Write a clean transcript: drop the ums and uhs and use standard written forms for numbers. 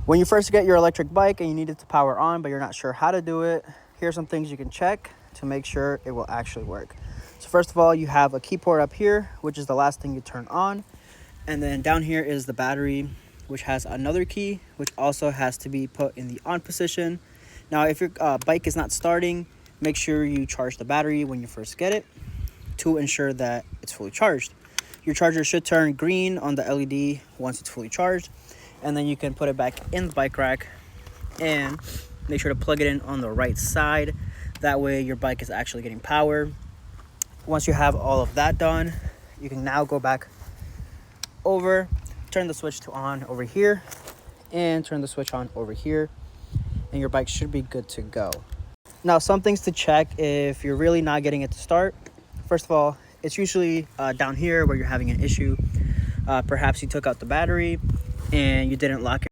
When you first get your electric bike and you need it to power on, but you're not sure how to do it, here's some things you can check to make sure it will actually work. So first of all, you have a key port up here, which is the last thing you turn on. And then down here is the battery, which has another key, which also has to be put in the on position. Now, if your bike is not starting, make sure you charge the battery when you first get it to ensure that it's fully charged. Your charger should turn green on the LED once it's fully charged, and then you can put it back in the bike rack and make sure to plug it in on the right side. That way your bike is actually getting power. Once you have all of that done, you can now go back over, turn the switch to on over here, and turn the switch on over here, and your bike should be good to go. Now, some things to check if you're really not getting it to start. First of all, it's usually down here where you're having an issue. Perhaps you took out the battery and you didn't lock it